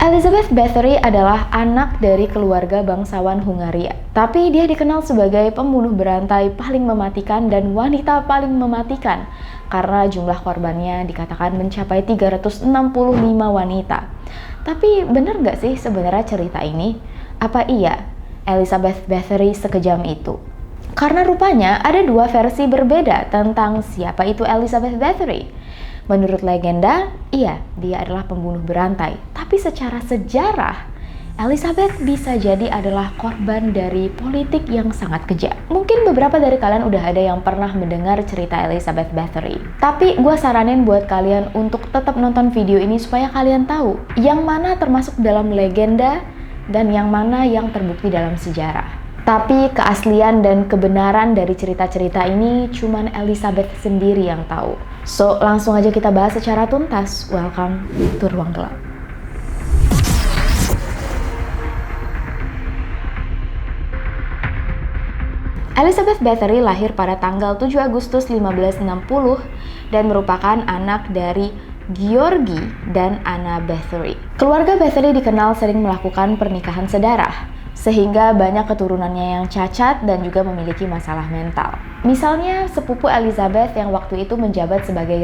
Elizabeth Bathory adalah anak dari keluarga bangsawan Hungaria. Tapi dia dikenal sebagai pembunuh berantai paling mematikan dan wanita paling mematikan karena jumlah korbannya dikatakan mencapai 365 wanita. Tapi benar nggak sih sebenarnya cerita ini? Apa iya Elizabeth Bathory sekejam itu? Karena rupanya ada dua versi berbeda tentang siapa itu Elizabeth Bathory. Menurut legenda, iya, dia adalah pembunuh berantai. Tapi secara sejarah, Elizabeth bisa jadi adalah korban dari politik yang sangat kejam. Mungkin beberapa dari kalian udah ada yang pernah mendengar cerita Elizabeth Bathory. Tapi gue saranin buat kalian untuk tetap nonton video ini supaya kalian tahu yang mana termasuk dalam legenda dan yang mana yang terbukti dalam sejarah. Tapi keaslian dan kebenaran dari cerita-cerita ini cuman Elizabeth sendiri yang tahu. So, langsung aja kita bahas secara tuntas. Welcome to Ruang Gelap. Elizabeth Bathory lahir pada tanggal 7 Agustus 1560 dan merupakan anak dari Georgi dan Anna Bathory. Keluarga Bathory dikenal sering melakukan pernikahan sedarah, sehingga banyak keturunannya yang cacat dan juga memiliki masalah mental. Misalnya sepupu Elizabeth yang waktu itu menjabat sebagai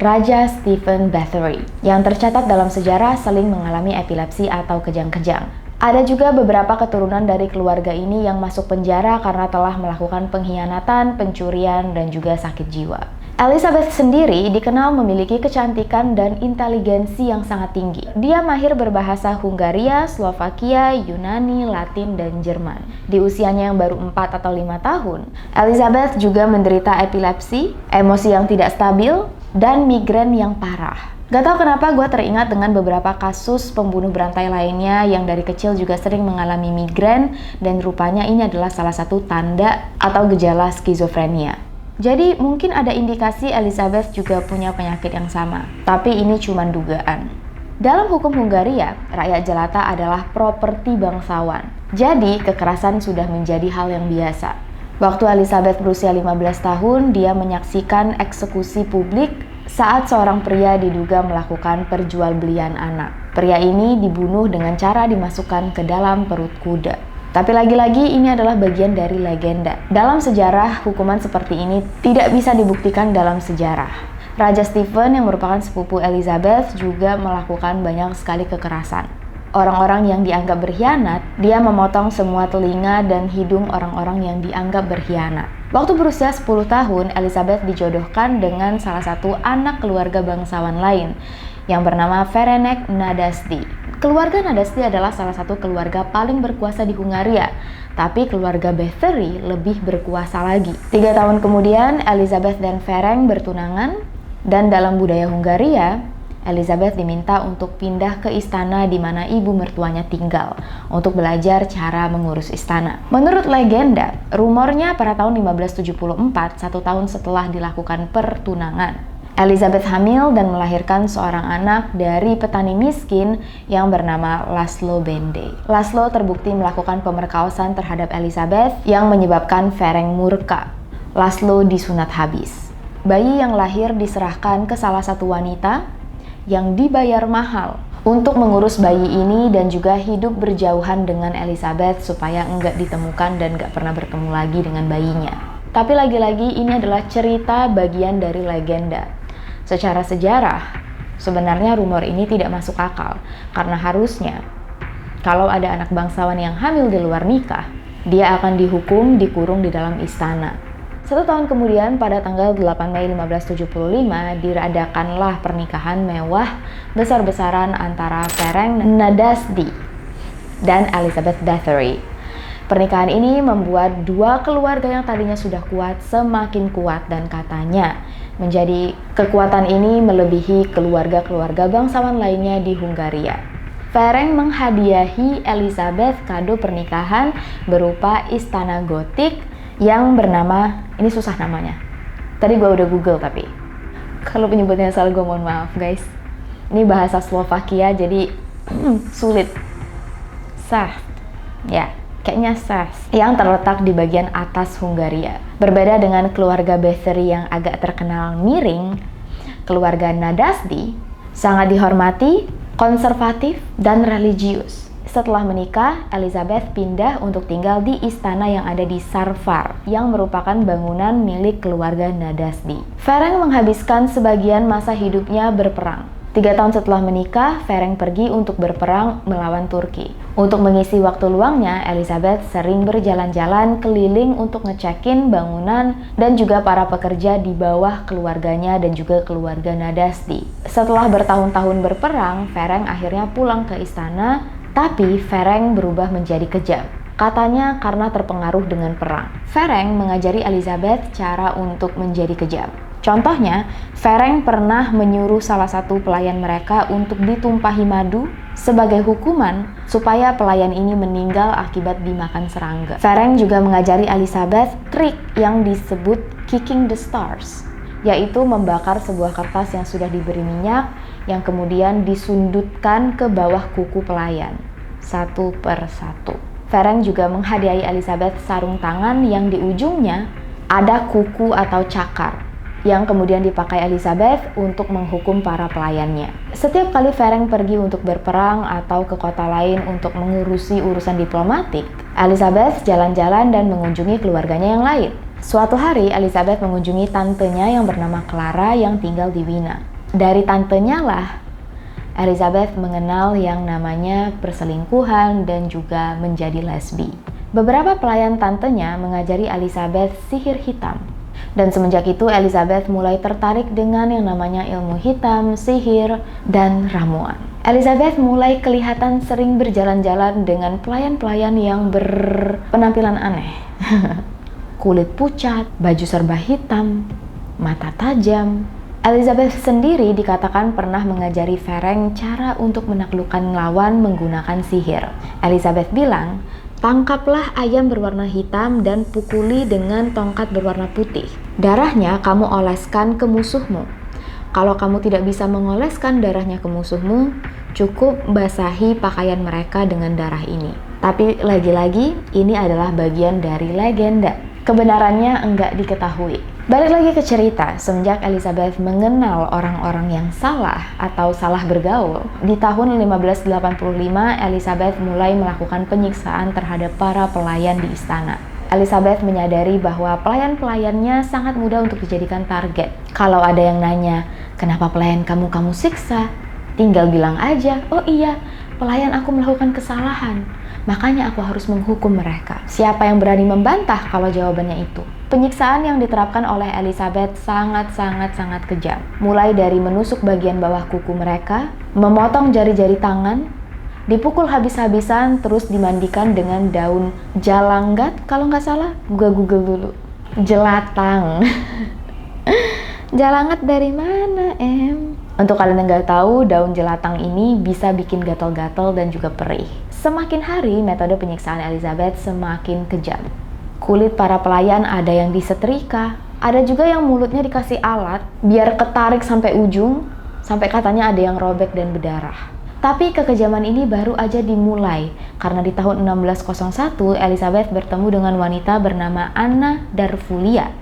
Raja Stephen Bathory, yang tercatat dalam sejarah sering mengalami epilepsi atau kejang-kejang. Ada juga beberapa keturunan dari keluarga ini yang masuk penjara karena telah melakukan pengkhianatan, pencurian, dan juga sakit jiwa. Elizabeth sendiri dikenal memiliki kecantikan dan inteligensi yang sangat tinggi. Dia mahir berbahasa Hungaria, Slovakia, Yunani, Latin, dan Jerman. Di usianya yang baru 4 atau 5 tahun, Elizabeth juga menderita epilepsi, emosi yang tidak stabil, dan migrain yang parah. Gak tau kenapa gue teringat dengan beberapa kasus pembunuh berantai lainnya yang dari kecil juga sering mengalami migrain, dan rupanya ini adalah salah satu tanda atau gejala skizofrenia. Jadi mungkin ada indikasi Elizabeth juga punya penyakit yang sama, tapi ini cuma dugaan. Dalam hukum Hungaria, rakyat jelata adalah properti bangsawan. Jadi kekerasan sudah menjadi hal yang biasa. Waktu Elizabeth berusia 15 tahun, dia menyaksikan eksekusi publik saat seorang pria diduga melakukan perjualbelian anak. Pria ini dibunuh dengan cara dimasukkan ke dalam perut kuda. Tapi lagi-lagi ini adalah bagian dari legenda. Dalam sejarah, hukuman seperti ini tidak bisa dibuktikan dalam sejarah. Raja Stephen yang merupakan sepupu Elizabeth juga melakukan banyak sekali kekerasan. Orang-orang yang dianggap berkhianat, dia memotong semua telinga dan hidung orang-orang yang dianggap berkhianat. Waktu berusia 10 tahun, Elizabeth dijodohkan dengan salah satu anak keluarga bangsawan lain yang bernama Ferenc Nadasdy. Keluarga Nadasdy adalah salah satu keluarga paling berkuasa di Hungaria, tapi keluarga Bathory lebih berkuasa lagi. 3 tahun kemudian, Elizabeth dan Ferenc bertunangan, dan dalam budaya Hungaria, Elizabeth diminta untuk pindah ke istana di mana ibu mertuanya tinggal untuk belajar cara mengurus istana. Menurut legenda, rumornya pada tahun 1574, 1 tahun setelah dilakukan pertunangan, Elizabeth hamil dan melahirkan seorang anak dari petani miskin yang bernama Laszlo Bende. Laszlo terbukti melakukan pemerkosaan terhadap Elizabeth yang menyebabkan Ferenc murka. Laszlo disunat habis. Bayi yang lahir diserahkan ke salah satu wanita yang dibayar mahal untuk mengurus bayi ini dan juga hidup berjauhan dengan Elizabeth supaya enggak ditemukan dan enggak pernah bertemu lagi dengan bayinya. Tapi lagi-lagi ini adalah cerita bagian dari legenda. Secara sejarah, sebenarnya rumor ini tidak masuk akal, karena harusnya kalau ada anak bangsawan yang hamil di luar nikah, dia akan dihukum dikurung di dalam istana. 1 tahun kemudian, pada tanggal 8 Mei 1575, diadakanlah pernikahan mewah besar-besaran antara Ferenc Nadasdy dan Elizabeth Bathory. Pernikahan ini membuat dua keluarga yang tadinya sudah kuat semakin kuat, dan katanya menjadi kekuatan ini melebihi keluarga-keluarga bangsawan lainnya di Hungaria. Ferenc menghadiahi Elizabeth kado pernikahan berupa istana gotik yang bernama, ini susah namanya. Tadi gue udah Google tapi kalau penyebutannya salah gue mohon maaf guys. Ini bahasa Slovakia jadi sulit. Saht, ya. Kayaknya Sas, yang terletak di bagian atas Hungaria. Berbeda dengan keluarga Bathory yang agak terkenal miring, keluarga Nadasdy sangat dihormati konservatif, dan religius. Setelah menikah, Elizabeth pindah untuk tinggal di istana yang ada di Sarfar, yang merupakan bangunan milik keluarga Nadasdi. Ferenc menghabiskan sebagian masa hidupnya berperang. 3 tahun setelah menikah, Ferenc pergi untuk berperang melawan Turki. Untuk mengisi waktu luangnya, Elizabeth sering berjalan-jalan keliling untuk ngecekin bangunan dan juga para pekerja di bawah keluarganya dan juga keluarga Nadasdi. Setelah bertahun-tahun berperang, Ferenc akhirnya pulang ke istana, tapi Ferenc berubah menjadi kejam. Katanya karena terpengaruh dengan perang. Ferenc mengajari Elizabeth cara untuk menjadi kejam. Contohnya, Ferenc pernah menyuruh salah satu pelayan mereka untuk ditumpahi madu sebagai hukuman supaya pelayan ini meninggal akibat dimakan serangga. Ferenc juga mengajari Elizabeth trik yang disebut kicking the stars, yaitu membakar sebuah kertas yang sudah diberi minyak yang kemudian disundutkan ke bawah kuku pelayan, satu per satu. Ferenc juga menghadiahi Elizabeth sarung tangan yang di ujungnya ada kuku atau cakar, yang kemudian dipakai Elizabeth untuk menghukum para pelayannya. Setiap kali Ferenc pergi untuk berperang atau ke kota lain untuk mengurusi urusan diplomatik, Elizabeth jalan-jalan dan mengunjungi keluarganya yang lain. Suatu hari, Elizabeth mengunjungi tantenya yang bernama Clara yang tinggal di Wina. Dari tantenya lah, Elizabeth mengenal yang namanya perselingkuhan dan juga menjadi lesbi. Beberapa pelayan tantenya mengajari Elizabeth sihir hitam. Dan semenjak itu Elizabeth mulai tertarik dengan yang namanya ilmu hitam, sihir, dan ramuan. Elizabeth mulai kelihatan sering berjalan-jalan dengan pelayan-pelayan yang berpenampilan aneh. Kulit pucat, baju serba hitam, mata tajam. Elizabeth sendiri dikatakan pernah mengajari Ferenc cara untuk menaklukkan lawan menggunakan sihir. Elizabeth bilang, "Tangkaplah ayam berwarna hitam dan pukuli dengan tongkat berwarna putih. Darahnya kamu oleskan ke musuhmu. Kalau kamu tidak bisa mengoleskan darahnya ke musuhmu, cukup basahi pakaian mereka dengan darah ini." Tapi lagi-lagi, ini adalah bagian dari legenda. Kebenarannya enggak diketahui. Balik lagi ke cerita, semenjak Elizabeth mengenal orang-orang yang salah atau salah bergaul, di tahun 1585 Elizabeth mulai melakukan penyiksaan terhadap para pelayan di istana. Elizabeth menyadari bahwa pelayan-pelayannya sangat mudah untuk dijadikan target. Kalau ada yang nanya, "Kenapa pelayan kamu siksa?" Tinggal bilang aja, "Oh iya, pelayan aku melakukan kesalahan. Makanya aku harus menghukum mereka." Siapa yang berani membantah kalau jawabannya itu? Penyiksaan yang diterapkan oleh Elizabeth sangat kejam. Mulai dari menusuk bagian bawah kuku mereka, memotong jari-jari tangan, dipukul habis-habisan, terus dimandikan dengan daun jalanggat kalau nggak salah. Google dulu. Jelatang. Jalangat dari mana, Em? Untuk kalian yang nggak tahu, daun jelatang ini bisa bikin gatal-gatal dan juga perih. Semakin hari, metode penyiksaan Elizabeth semakin kejam. Kulit para pelayan ada yang disetrika, ada juga yang mulutnya dikasih alat biar ketarik sampai ujung, sampai katanya ada yang robek dan berdarah. Tapi kekejaman ini baru aja dimulai, karena di tahun 1601 Elizabeth bertemu dengan wanita bernama Anna Darvulia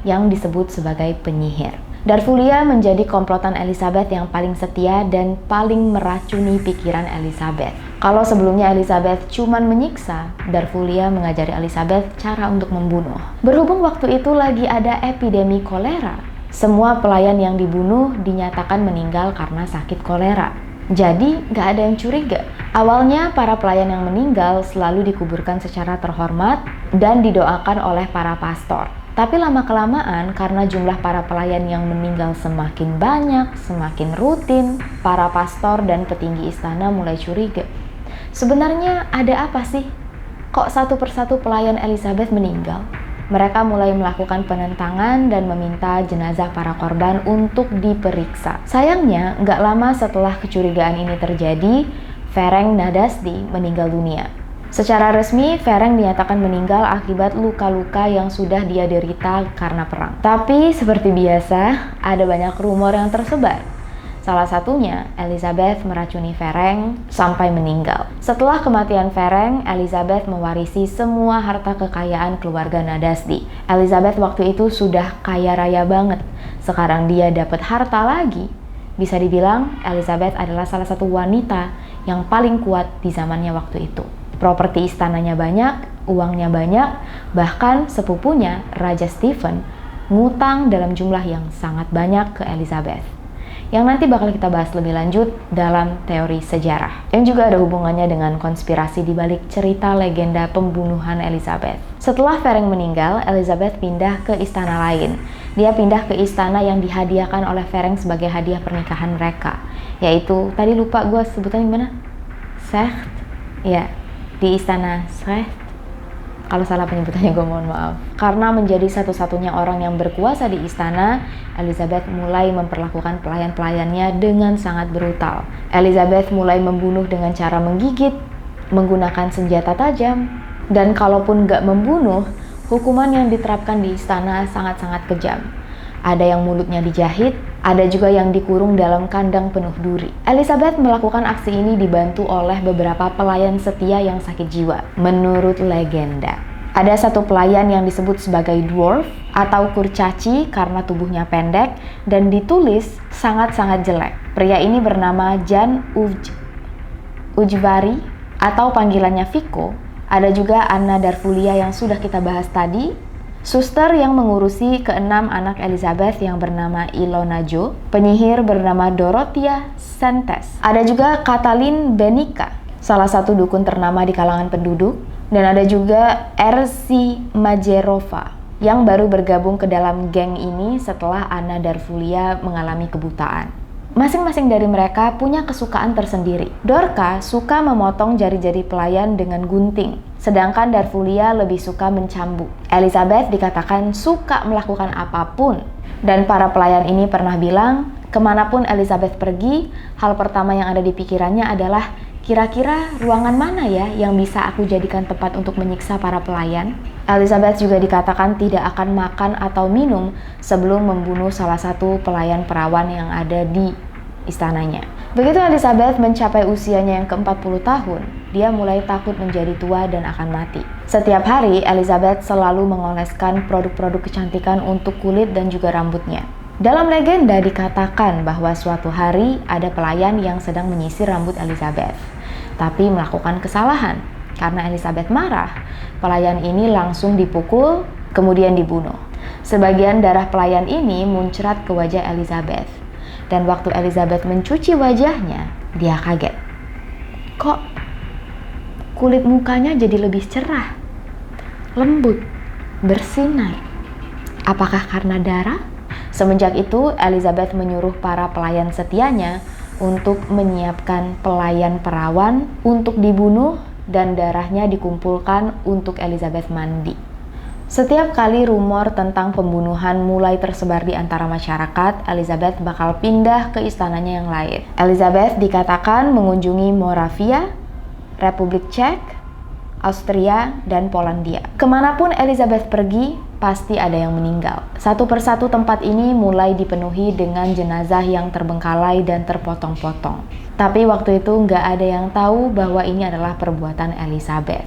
yang disebut sebagai penyihir. Darvulia menjadi komplotan Elizabeth yang paling setia dan paling meracuni pikiran Elizabeth. Kalau sebelumnya Elizabeth cuman menyiksa, Darvulia mengajari Elizabeth cara untuk membunuh. Berhubung waktu itu lagi ada epidemi kolera, semua pelayan yang dibunuh dinyatakan meninggal karena sakit kolera. Jadi gak ada yang curiga. Awalnya para pelayan yang meninggal selalu dikuburkan secara terhormat dan didoakan oleh para pastor. Tapi lama-kelamaan karena jumlah para pelayan yang meninggal semakin banyak, semakin rutin, para pastor dan petinggi istana mulai curiga. Sebenarnya ada apa sih? Kok satu persatu pelayan Elizabeth meninggal? Mereka mulai melakukan penentangan dan meminta jenazah para korban untuk diperiksa. Sayangnya, nggak lama setelah kecurigaan ini terjadi, Ferenc Nadasdi meninggal dunia. Secara resmi, Ferenc dinyatakan meninggal akibat luka-luka yang sudah dia derita karena perang. Tapi seperti biasa, ada banyak rumor yang tersebar. Salah satunya, Elizabeth meracuni Ferenc sampai meninggal. Setelah kematian Ferenc, Elizabeth mewarisi semua harta kekayaan keluarga Nadasdi. Elizabeth waktu itu sudah kaya raya banget. Sekarang dia dapat harta lagi. Bisa dibilang Elizabeth adalah salah satu wanita yang paling kuat di zamannya waktu itu. Properti istananya banyak, uangnya banyak, bahkan sepupunya Raja Stephen ngutang dalam jumlah yang sangat banyak ke Elizabeth. Yang nanti bakal kita bahas lebih lanjut dalam teori sejarah. Yang juga ada hubungannya dengan konspirasi di balik cerita legenda pembunuhan Elizabeth. Setelah Ferenc meninggal, Elizabeth pindah ke istana lain. Dia pindah ke istana yang dihadiahkan oleh Ferenc sebagai hadiah pernikahan mereka. Yaitu, tadi lupa gue sebutannya gimana? Secht? Ya, di istana Secht. Kalau salah penyebutannya gue mohon maaf. Karena menjadi satu-satunya orang yang berkuasa di istana, Elizabeth mulai memperlakukan pelayan-pelayannya dengan sangat brutal. Elizabeth mulai membunuh dengan cara menggigit, menggunakan senjata tajam, dan kalaupun gak membunuh, hukuman yang diterapkan di istana sangat-sangat kejam. Ada yang mulutnya dijahit, ada juga yang dikurung dalam kandang penuh duri. Elizabeth melakukan aksi ini dibantu oleh beberapa pelayan setia yang sakit jiwa, menurut legenda. Ada satu pelayan yang disebut sebagai dwarf atau kurcaci karena tubuhnya pendek dan ditulis sangat-sangat jelek. Pria ini bernama Jan Ujvari atau panggilannya Vico. Ada juga Anna Darvulia yang sudah kita bahas tadi, suster yang mengurusi keenam anak Elizabeth yang bernama Ilona Jo, penyihir bernama Dorothea Sentes. Ada juga Katalin Benica, salah satu dukun ternama di kalangan penduduk, dan ada juga Ersi Majerova yang baru bergabung ke dalam geng ini setelah Anna Darvulia mengalami kebutaan. Masing-masing dari mereka punya kesukaan tersendiri. Dorka suka memotong jari-jari pelayan dengan gunting, sedangkan Darvulia lebih suka mencambuk. Elizabeth dikatakan suka melakukan apapun, dan para pelayan ini pernah bilang, kemanapun Elizabeth pergi, hal pertama yang ada di pikirannya adalah, kira-kira ruangan mana ya yang bisa aku jadikan tempat untuk menyiksa para pelayan? Elizabeth juga dikatakan tidak akan makan atau minum sebelum membunuh salah satu pelayan perawan yang ada di istananya. Begitu Elizabeth mencapai usianya yang ke-40 tahun, dia mulai takut menjadi tua dan akan mati. Setiap hari, Elizabeth selalu mengoleskan produk-produk kecantikan untuk kulit dan juga rambutnya. Dalam legenda dikatakan bahwa suatu hari ada pelayan yang sedang menyisir rambut Elizabeth, tapi melakukan kesalahan. Karena Elizabeth marah, pelayan ini langsung dipukul, kemudian dibunuh. Sebagian darah pelayan ini muncrat ke wajah Elizabeth, dan waktu Elizabeth mencuci wajahnya, dia kaget. Kok kulit mukanya jadi lebih cerah, lembut, bersinar? Apakah karena darah? Semenjak itu, Elizabeth menyuruh para pelayan setianya untuk menyiapkan pelayan perawan untuk dibunuh dan darahnya dikumpulkan untuk Elizabeth mandi. Setiap kali rumor tentang pembunuhan mulai tersebar di antara masyarakat, Elizabeth bakal pindah ke istananya yang lain. Elizabeth dikatakan mengunjungi Moravia, Republik Czech, Austria, dan Polandia. Kemanapun Elizabeth pergi, pasti ada yang meninggal. Satu persatu tempat ini mulai dipenuhi dengan jenazah yang terbengkalai dan terpotong-potong. Tapi waktu itu nggak ada yang tahu bahwa ini adalah perbuatan Elizabeth,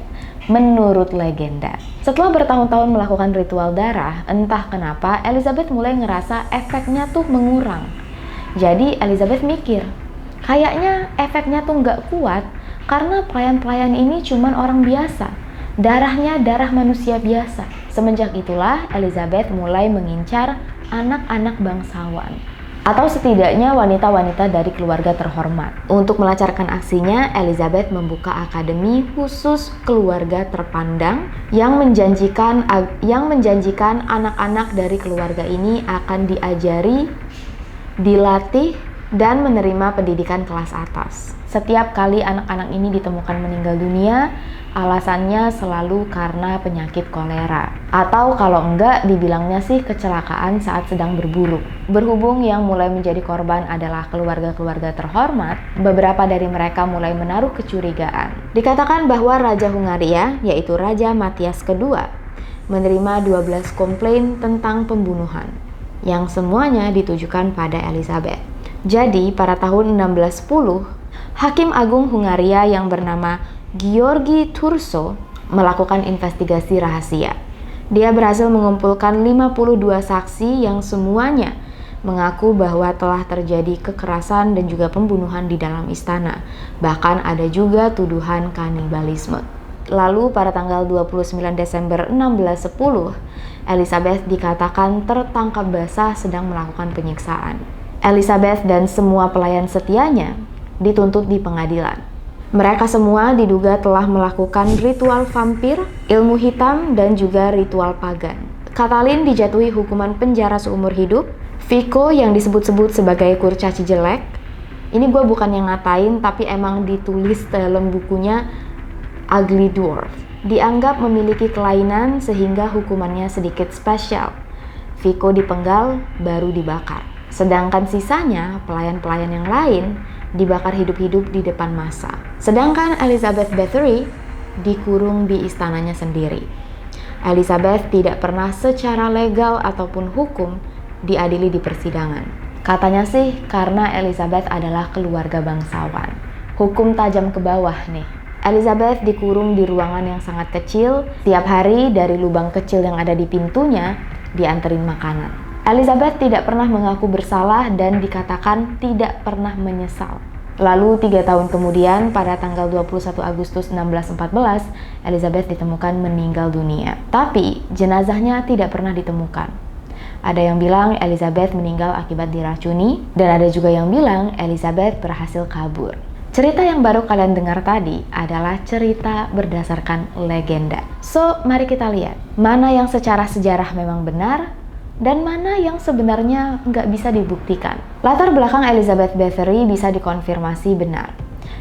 menurut legenda. Setelah bertahun-tahun melakukan ritual darah, entah kenapa Elizabeth mulai ngerasa efeknya tuh mengurang. Jadi Elizabeth mikir, kayaknya efeknya tuh nggak kuat karena pelayan-pelayan ini cuman orang biasa. Darahnya darah manusia biasa. Semenjak itulah Elizabeth mulai mengincar anak-anak bangsawan, atau setidaknya wanita-wanita dari keluarga terhormat. Untuk melancarkan aksinya, Elizabeth membuka akademi khusus keluarga terpandang yang menjanjikan anak-anak dari keluarga ini akan diajari, dilatih, dan menerima pendidikan kelas atas. Setiap kali anak-anak ini ditemukan meninggal dunia, alasannya selalu karena penyakit kolera. Atau kalau enggak, dibilangnya sih kecelakaan saat sedang berburu. Berhubung yang mulai menjadi korban adalah keluarga-keluarga terhormat, beberapa dari mereka mulai menaruh kecurigaan. Dikatakan bahwa Raja Hungaria, yaitu Raja Matthias II, menerima 12 komplain tentang pembunuhan, yang semuanya ditujukan pada Elizabeth. Jadi, pada tahun 1610, Hakim Agung Hungaria yang bernama Georgi Turso melakukan investigasi rahasia. Dia berhasil mengumpulkan 52 saksi yang semuanya mengaku bahwa telah terjadi kekerasan dan juga pembunuhan di dalam istana. Bahkan ada juga tuduhan kanibalisme. Lalu pada tanggal 29 Desember 1610, Elizabeth dikatakan tertangkap basah sedang melakukan penyiksaan. Elizabeth dan semua pelayan setianya dituntut di pengadilan. Mereka semua diduga telah melakukan ritual vampir, ilmu hitam, dan juga ritual pagan. Katalin dijatuhi hukuman penjara seumur hidup. Vico yang disebut-sebut sebagai kurcaci jelek, ini gue bukan yang ngatain, tapi emang ditulis dalam bukunya Ugly Dwarf, dianggap memiliki kelainan sehingga hukumannya sedikit spesial. Vico dipenggal baru dibakar, sedangkan sisanya pelayan-pelayan yang lain dibakar hidup-hidup di depan massa. Sedangkan Elizabeth Bathory dikurung di istananya sendiri. Elizabeth tidak pernah secara legal ataupun hukum diadili di persidangan. Katanya sih karena Elizabeth adalah keluarga bangsawan. Hukum tajam ke bawah nih. Elizabeth dikurung di ruangan yang sangat kecil. Tiap hari dari lubang kecil yang ada di pintunya dianterin makanan. Elizabeth tidak pernah mengaku bersalah dan dikatakan tidak pernah menyesal. Lalu 3 tahun kemudian pada tanggal 21 Agustus 1614, Elizabeth ditemukan meninggal dunia. Tapi jenazahnya tidak pernah ditemukan. Ada yang bilang Elizabeth meninggal akibat diracuni, dan ada juga yang bilang Elizabeth berhasil kabur. Cerita yang baru kalian dengar tadi adalah cerita berdasarkan legenda. So, mari kita lihat mana yang secara sejarah memang benar dan mana yang sebenarnya nggak bisa dibuktikan. Latar belakang Elizabeth Bathory bisa dikonfirmasi benar.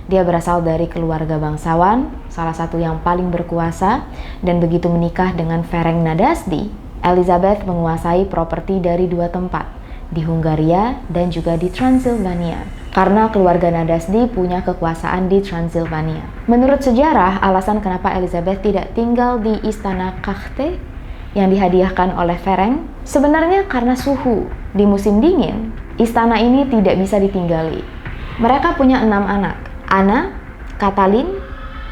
Dia berasal dari keluarga bangsawan, salah satu yang paling berkuasa, dan begitu menikah dengan Ferenc Nadasdy, Elizabeth menguasai properti dari 2 tempat, di Hungaria dan juga di Transilvania. Karena keluarga Nadasdy punya kekuasaan di Transilvania. Menurut sejarah, alasan kenapa Elizabeth tidak tinggal di istana Kahte yang dihadiahkan oleh Ferenc sebenarnya karena suhu. Di musim dingin, istana ini tidak bisa ditinggali. Mereka punya 6 anak, Anna, Katalin,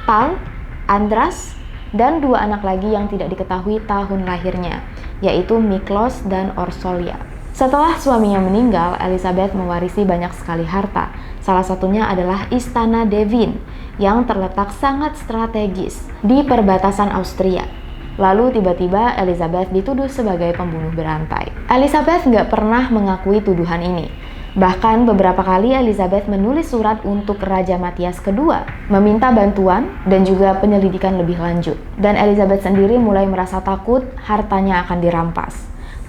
Paul, Andras, dan 2 anak lagi yang tidak diketahui tahun lahirnya, yaitu Miklos dan Orsolia. Setelah suaminya meninggal, Elizabeth mewarisi banyak sekali harta. Salah satunya adalah Istana Devin yang terletak sangat strategis di perbatasan Austria. Lalu tiba-tiba Elizabeth dituduh sebagai pembunuh berantai. Elizabeth nggak pernah mengakui tuduhan ini. Bahkan beberapa kali Elizabeth menulis surat untuk Raja Matthias II, meminta bantuan dan juga penyelidikan lebih lanjut. Dan Elizabeth sendiri mulai merasa takut hartanya akan dirampas.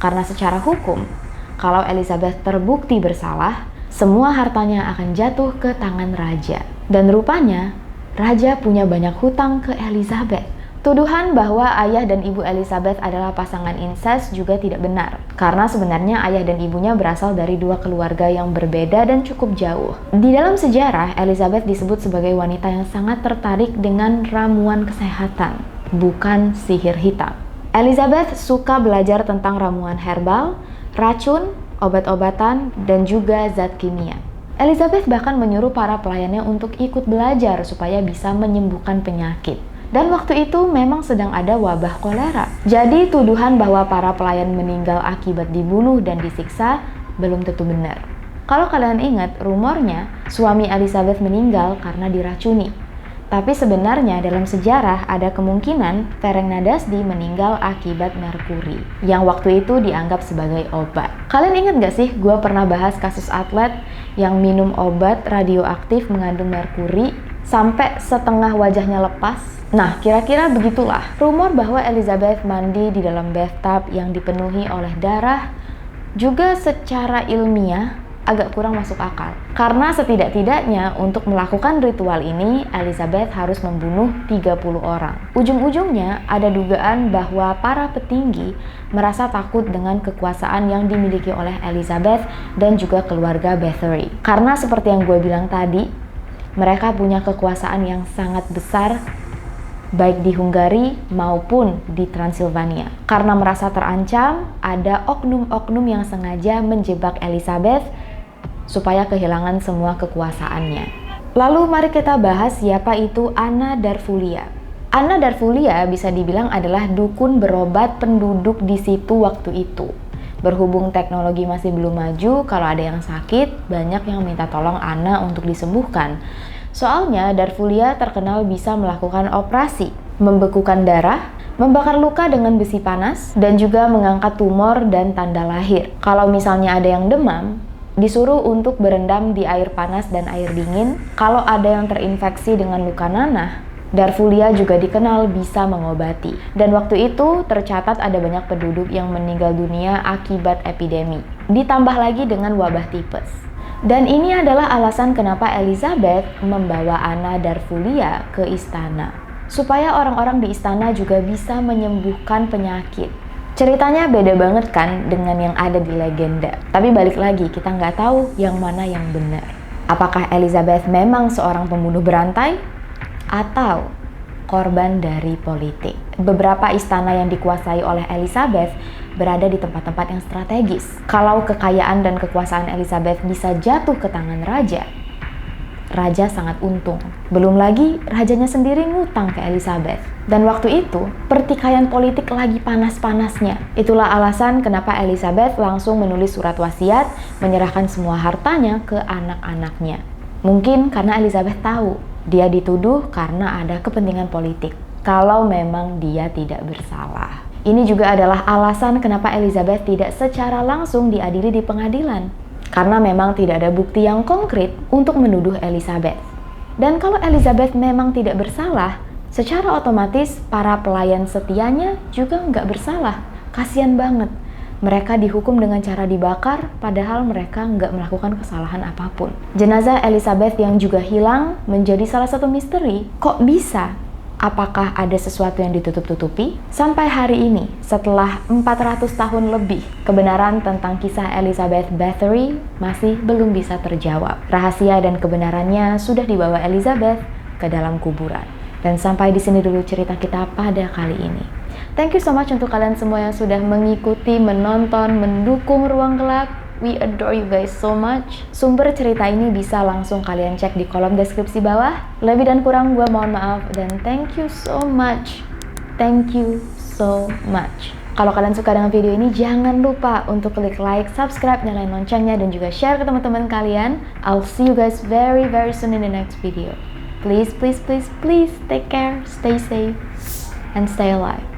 Karena secara hukum, kalau Elizabeth terbukti bersalah, semua hartanya akan jatuh ke tangan raja. Dan rupanya, raja punya banyak hutang ke Elizabeth. Tuduhan bahwa ayah dan ibu Elizabeth adalah pasangan incest juga tidak benar, karena sebenarnya ayah dan ibunya berasal dari 2 keluarga yang berbeda dan cukup jauh. Di dalam sejarah, Elizabeth disebut sebagai wanita yang sangat tertarik dengan ramuan kesehatan, bukan sihir hitam. Elizabeth suka belajar tentang ramuan herbal, racun, obat-obatan, dan juga zat kimia. Elizabeth bahkan menyuruh para pelayannya untuk ikut belajar supaya bisa menyembuhkan penyakit. Dan waktu itu memang sedang ada wabah kolera. Jadi tuduhan bahwa para pelayan meninggal akibat dibunuh dan disiksa belum tentu benar. Kalau kalian ingat, rumornya suami Elizabeth meninggal karena diracuni. Tapi sebenarnya dalam sejarah ada kemungkinan Ferenc Nadasdy meninggal akibat merkuri, yang waktu itu dianggap sebagai obat. Kalian ingat gak sih gue pernah bahas kasus atlet yang minum obat radioaktif mengandung merkuri sampai setengah wajahnya lepas? Nah, kira-kira begitulah. Rumor bahwa Elizabeth mandi di dalam bathtub yang dipenuhi oleh darah juga secara ilmiah agak kurang masuk akal. Karena setidak-tidaknya untuk melakukan ritual ini, Elizabeth harus membunuh 30 orang. Ujung-ujungnya ada dugaan bahwa para petinggi merasa takut dengan kekuasaan yang dimiliki oleh Elizabeth dan juga keluarga Bathory. Karena seperti yang gue bilang tadi, mereka punya kekuasaan yang sangat besar baik di Hungari maupun di Transilvania. Karena merasa terancam, ada oknum-oknum yang sengaja menjebak Elizabeth supaya kehilangan semua kekuasaannya. Lalu mari kita bahas siapa itu Anna Darvulia. Anna Darvulia bisa dibilang adalah dukun berobat penduduk di situ waktu itu. Berhubung teknologi masih belum maju, kalau ada yang sakit, banyak yang minta tolong Anna untuk disembuhkan. Soalnya Darvulia terkenal bisa melakukan operasi, membekukan darah, membakar luka dengan besi panas, dan juga mengangkat tumor dan tanda lahir. Kalau misalnya ada yang demam, disuruh untuk berendam di air panas dan air dingin. Kalau ada yang terinfeksi dengan luka nanah, Darvulia juga dikenal bisa mengobati. Dan waktu itu tercatat ada banyak penduduk yang meninggal dunia akibat epidemi. Ditambah lagi dengan wabah tipes. Dan ini adalah alasan kenapa Elizabeth membawa Anna Darvulia ke istana. Supaya orang-orang di istana juga bisa menyembuhkan penyakit. Ceritanya beda banget kan dengan yang ada di legenda. Tapi balik lagi, kita nggak tahu yang mana yang benar. Apakah Elizabeth memang seorang pembunuh berantai? Atau korban dari politik. Beberapa istana yang dikuasai oleh Elizabeth berada di tempat-tempat yang strategis. Kalau kekayaan dan kekuasaan Elizabeth bisa jatuh ke tangan raja, raja sangat untung. Belum lagi rajanya sendiri ngutang ke Elizabeth. Dan waktu itu pertikaian politik lagi panas-panasnya. Itulah alasan kenapa Elizabeth langsung menulis surat wasiat menyerahkan semua hartanya ke anak-anaknya. Mungkin karena Elizabeth tahu dia dituduh karena ada kepentingan politik, kalau memang dia tidak bersalah. Ini juga adalah alasan kenapa Elizabeth tidak secara langsung diadili di pengadilan, karena memang tidak ada bukti yang konkret untuk menuduh Elizabeth. Dan kalau Elizabeth memang tidak bersalah, secara otomatis para pelayan setianya juga nggak bersalah. Kasian banget. Mereka dihukum dengan cara dibakar, padahal mereka nggak melakukan kesalahan apapun. Jenazah Elizabeth yang juga hilang menjadi salah satu misteri. Kok bisa? Apakah ada sesuatu yang ditutup-tutupi? Sampai hari ini, setelah 400 tahun lebih, kebenaran tentang kisah Elizabeth Bathory masih belum bisa terjawab. Rahasia dan kebenarannya sudah dibawa Elizabeth ke dalam kuburan. Dan sampai di sini dulu cerita kita pada kali ini. Thank you so much untuk kalian semua yang sudah mengikuti, menonton, mendukung Ruang Gelap. We adore you guys so much. Sumber cerita ini bisa langsung kalian cek di kolom deskripsi bawah. Lebih dan kurang gue mohon maaf dan thank you so much. Thank you so much. Kalau kalian suka dengan video ini, jangan lupa untuk klik like, subscribe, nyalain loncengnya, dan juga share ke teman-teman kalian. I'll see you guys very soon in the next video. Please take care, stay safe, and stay alive.